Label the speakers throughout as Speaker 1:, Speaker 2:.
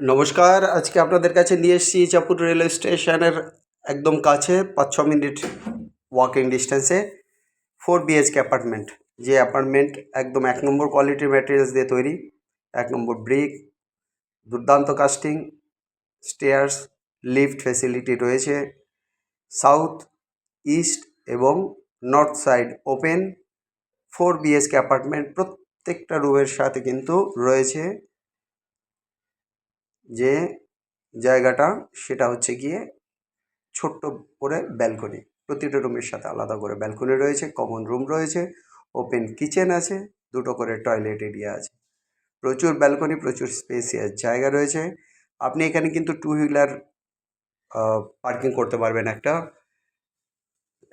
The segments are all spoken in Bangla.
Speaker 1: নমস্কার, আজকে আপনাদের কাছে নিয়ে এসেছি ইছাপুর রেলওয়ে স্টেশনের একদম কাছে ৫-৬ মিনিট ওয়াকিং ডিস্টেন্সে 4 BHK অ্যাপার্টমেন্ট। যে অ্যাপার্টমেন্ট একদম ১ নম্বর কোয়ালিটির ম্যাটেরিয়ালস দিয়ে তৈরি, ১ নম্বর ব্রিক, দুর্দান্ত কাস্টিং, স্টেয়ার্স, লিফট ফেসিলিটি রয়েছে। সাউথ, ইস্ট এবং north side open 4 BHK apartment. প্রত্যেকটা রুমের সাথে কিন্তু রয়েছে যে জায়গাটা, সেটা হচ্ছে গিয়ে ছোট্ট করে ব্যালকনি। প্রতিটা রুমের সাথে আলাদা করে ব্যালকনি রয়েছে, কমন রুম রয়েছে, ওপেন কিচেন আছে, দুটো করে টয়লেট এরিয়া আছে, প্রচুর ব্যালকনি, প্রচুর স্পেসিয়াস জায়গা রয়েছে। আপনি এখানে কিন্তু 2 হুইলার পার্কিং করতে পারবেন একটা,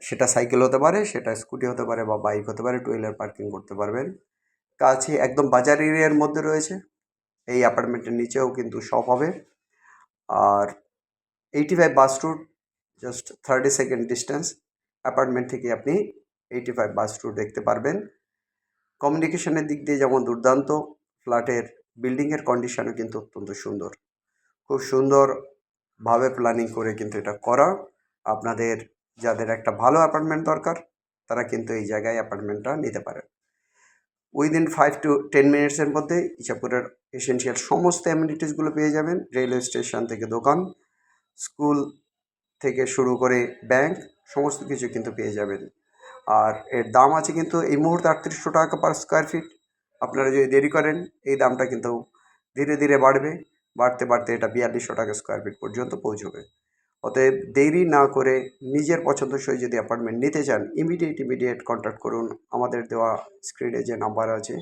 Speaker 1: সেটা সাইকেল হতে পারে, সেটা স্কুটি হতে পারে বা বাইক হতে পারে, 2 হুইলার পার্কিং করতে পারবেন। কাছে একদম বাজার এরিয়ার মধ্যে রয়েছে। এই অ্যাপার্টমেন্টের নিচেও কিন্তু শপ হবে। আর 85 bus route, just 30 second distance. Apartment থেকে আপনি 85 বাস রুট দেখতে পারবেন। কমিউনিকেশনের দিক দিয়ে যেমন দুর্দান্ত, ফ্ল্যাটের বিল্ডিংয়ের কন্ডিশনও কিন্তু অত্যন্ত সুন্দর। খুব সুন্দরভাবে প্ল্যানিং করে কিন্তু এটা করা। আপনাদের যাদের একটা ভালো অ্যাপার্টমেন্ট দরকার, তারা কিন্তু এই জায়গায় অ্যাপার্টমেন্টটা নিতে পারেন। উইদিন 5 to 10 মিনিটসের মধ্যে ইছাপুরের এসেনশিয়াল সমস্ত অ্যামিনিটিসগুলো পেয়ে যাবেন। রেলওয়ে স্টেশন থেকে দোকান, স্কুল থেকে শুরু করে ব্যাংক, সমস্ত কিছু কিন্তু পেয়ে যাবেন। আর এর দাম আছে কিন্তু এই মুহূর্তে ৩৮০০ টাকা পার স্কোয়ার ফিট। আপনারা যদি দেরি করেন, এই দামটা কিন্তু ধীরে ধীরে বাড়বে, বাড়তে বাড়তে এটা ৪২০০ টাকা স্কোয়ার ফিট পর্যন্ত পৌঁছবে। অতএব দেরি না করে নিজের পছন্দসই যদি অ্যাপার্টমেন্ট নিতে চান, ইমিডিয়েট কন্ট্যাক্ট করুন আমাদের দেওয়া স্ক্রিনে যে নাম্বার আছে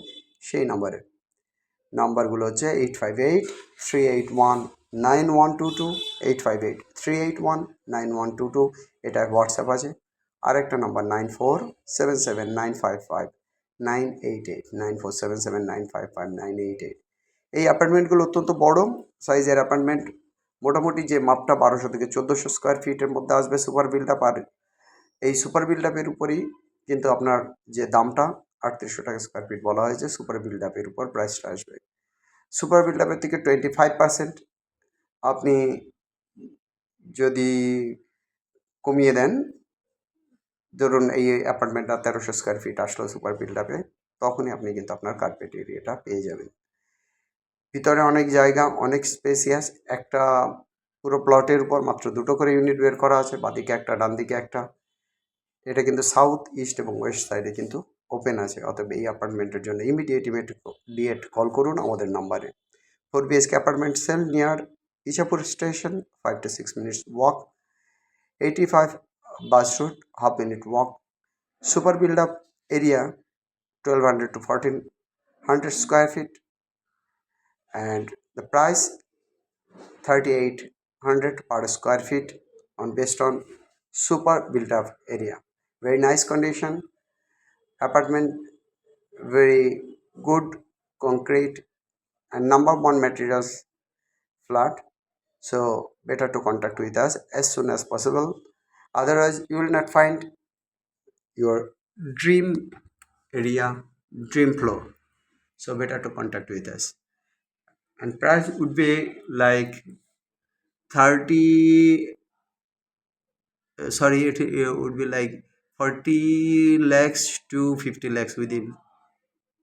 Speaker 1: সেই নাম্বারে। নাম্বারগুলো হচ্ছে 858-381-9122, 858-381-9122। এটা হোয়াটসঅ্যাপ আছে। আরেকটা নাম্বার 9477955988, 9477955988। এই অ্যাপার্টমেন্টগুলো অত্যন্ত বড় সাইজের অ্যাপার্টমেন্ট। মোটামুটি যে মাপটা ১২০০ থেকে ১৪০০ স্কোয়ার ফিটের মধ্যে আসবে সুপার বিল্ড আপ। আর এই সুপার বিল্ড আপের উপরেই কিন্তু আপনার যে দামটা ৩৮০০ টাকা স্কোয়ার ফিট বলা হয়েছে, সুপার বিল্ড আপের উপর প্রাইসটা আসবে। সুপার বিল্ড আপের থেকে 25% আপনি যদি কমিয়ে দেন, ধরুন এই অ্যাপার্টমেন্টটা ১৩০০ স্কোয়ার ফিট আসলো সুপার বিল্ড আপে, তখনই আপনি কিন্তু আপনার কার্পেট এরিয়াটা পেয়ে যাবেন। ভিতরে অনেক জায়গা, অনেক স্পেসিয়াস। একটা পুরো প্লটের উপর মাত্র দুটো করে ইউনিট বের করা আছে, বাঁদিকে একটা, ডান দিকে একটা। এটা কিন্তু সাউথ, ইস্ট এবং ওয়েস্ট সাইডে কিন্তু ওপেন আছে। অতএব এই অ্যাপার্টমেন্টের জন্য ইমিডিয়েট কল করুন আমাদের নাম্বারে। 4 BHK apartment cell near Ichapur station, 5 to 6 minutes walk. 85 bus route, half-minute walk. Super build-up area, 1200 to 1400 square feet, and the price 3800 per square feet on based on super build-up area. Very nice condition apartment, very good concrete and number one materials flat. So better to contact with us as soon as possible. Otherwise, you will not find your dream area, dream floor. So better to contact with us. And price would be like 30. Sorry, it would be like 40 lakhs to 50 lakhs within,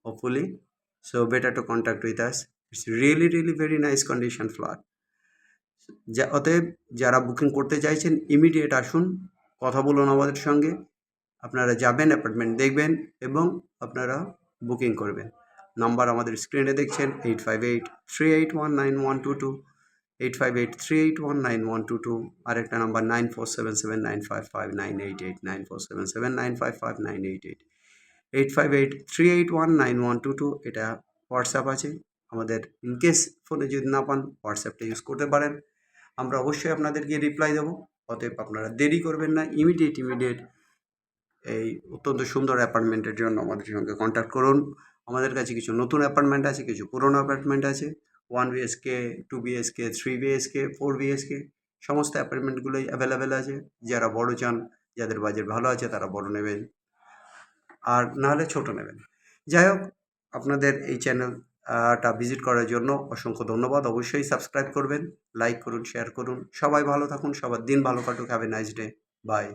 Speaker 1: hopefully. So better to contact with us. It's really very nice condition flat. অতএব যারা বুকিং করতে চাইছেন ইমিডিয়েট আসুন, কথা বলুন আমাদের সঙ্গে। আপনারা যাবেন, অ্যাপার্টমেন্ট দেখবেন এবং আপনারা বুকিং করবেন। নাম্বার আমাদের স্ক্রিনে দেখছেন 858-381-9122, 858-381-9122। আরেকটা নাম্বার 9477955988, 9477955988, 858-381-9122। এটা হোয়াটসঅ্যাপ আছে আমাদের। ইনকেস ফোনে যদি না পান, হোয়াটসঅ্যাপটা ইউজ করতে পারেন, আমরা অবশ্যই আপনাদেরকে রিপ্লাই দেবো। অতএব আপনারা দেরি করবেন না, ইমিডিয়েট এই অত্যন্ত সুন্দর অ্যাপার্টমেন্টের জন্য আমাদের সঙ্গে কন্ট্যাক্ট করুন। আমাদের কাছে কিছু নতুন অ্যাপার্টমেন্ট আছে, কিছু পুরনো অ্যাপার্টমেন্ট আছে। 1 BHK, 2 BHK, 3 BHK, 4 BHK সমস্ত অ্যাপার্টমেন্টগুলোই অ্যাভেলেবেল আছে। যারা বড় চান, যাদের বাজেট ভালো আছে, তারা বড় নেবেন, আর নাহলে ছোট নেবেন। যাই হোক, আপনাদের এই চ্যানেল টা ভিজিট করার জন্য অসংখ্য ধন্যবাদ। অবশ্যই সাবস্ক্রাইব করবেন, লাইক করুন, শেয়ার করুন। সবাই ভালো থাকুন, সবার দিন ভালো কাটুক। Have a nice day. By.